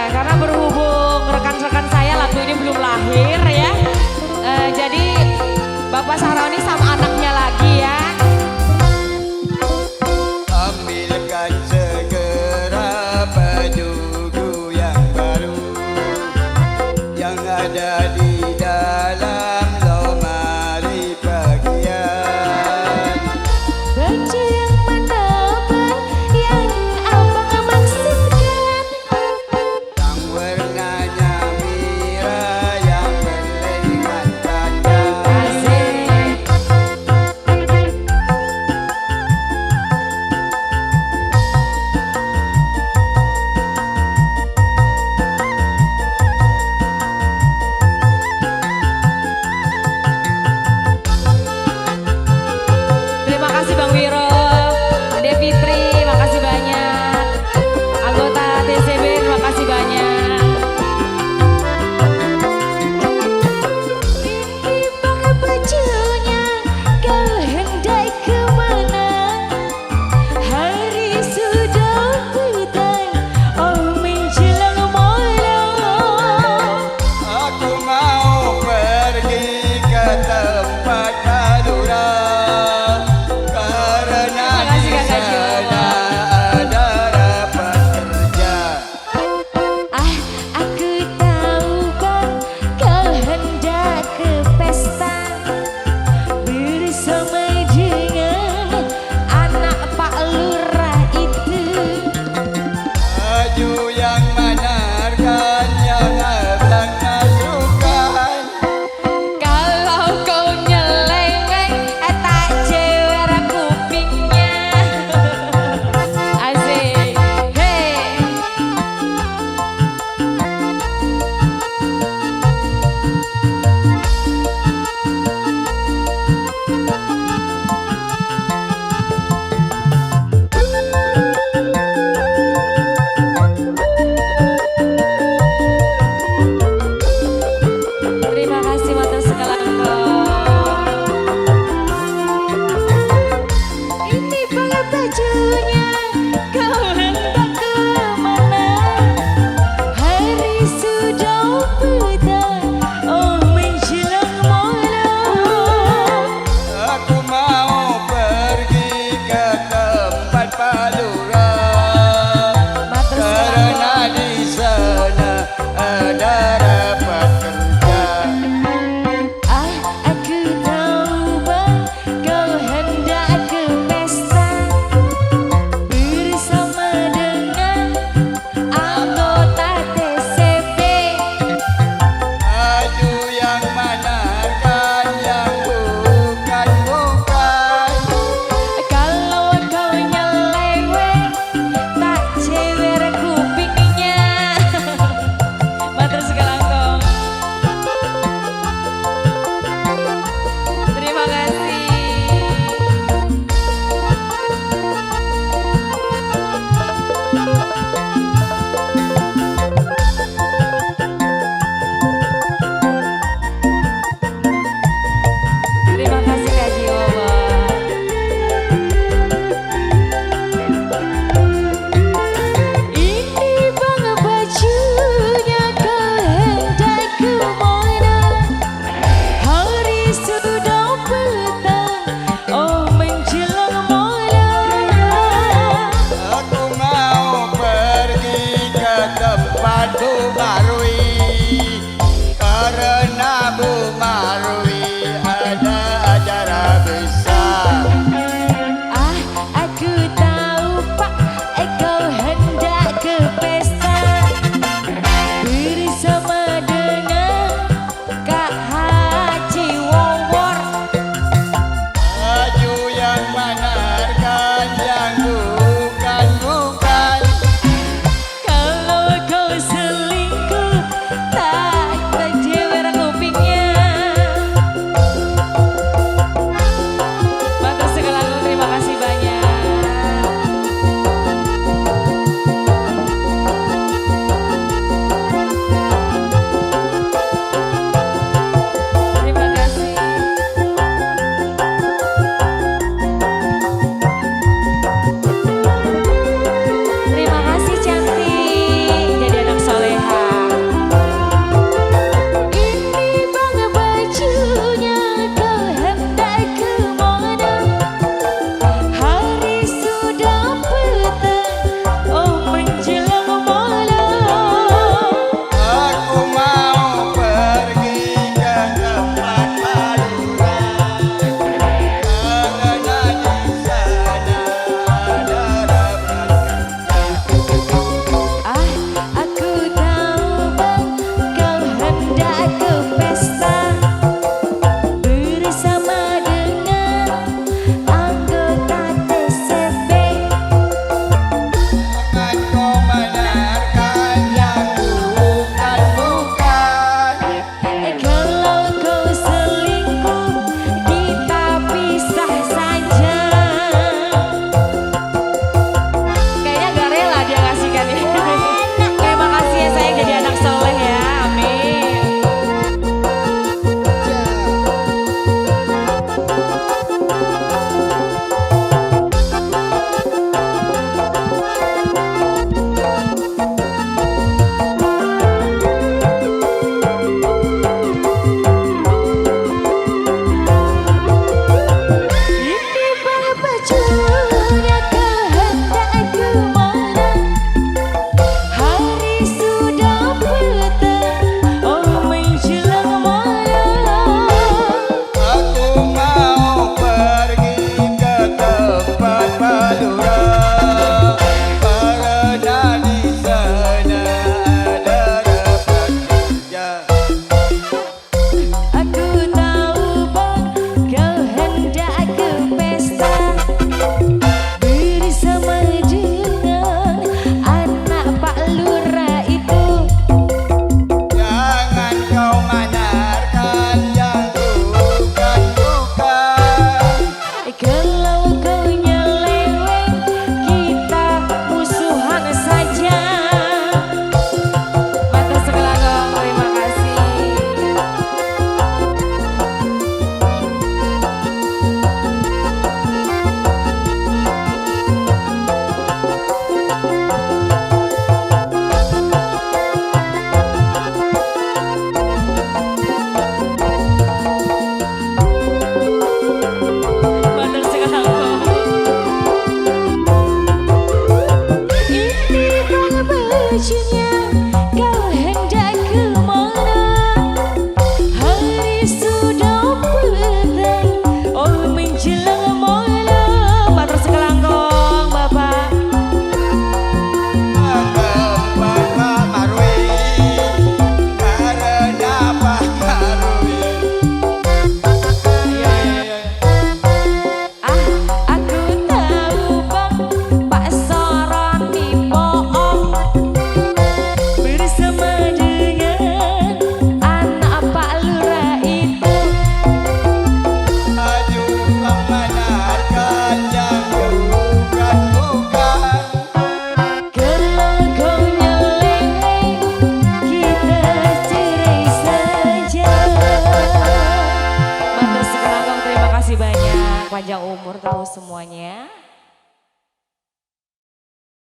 karena berhubung rekan-rekan saya lagu ini belum lahir ya. Jadi Bapak Sahroni sama anaknya lagi ya. Ambilkan segera penunggu yang baru yang ada di dalam lemari bagian. Baju yang mana Bang yang abang maksudkan? Yang warnanya merah yang berlengan panjang. Asik. bajunya kau hendak kemana? Hari sudah petang, oh menjelang malam. Matur sekelangkong Bapak. Tempat Pak Marwi karena Pak Marwi. Aku tahu bang, Pak Saroni bohong bersama dengan anak Pak Lurah itu. Maju membenarkan yang bukan-bukan. Kalau kau nyeleng, kita cerai saja. Matur sekelangkong, terima kasih banyak. Panjang umur terus semuanya.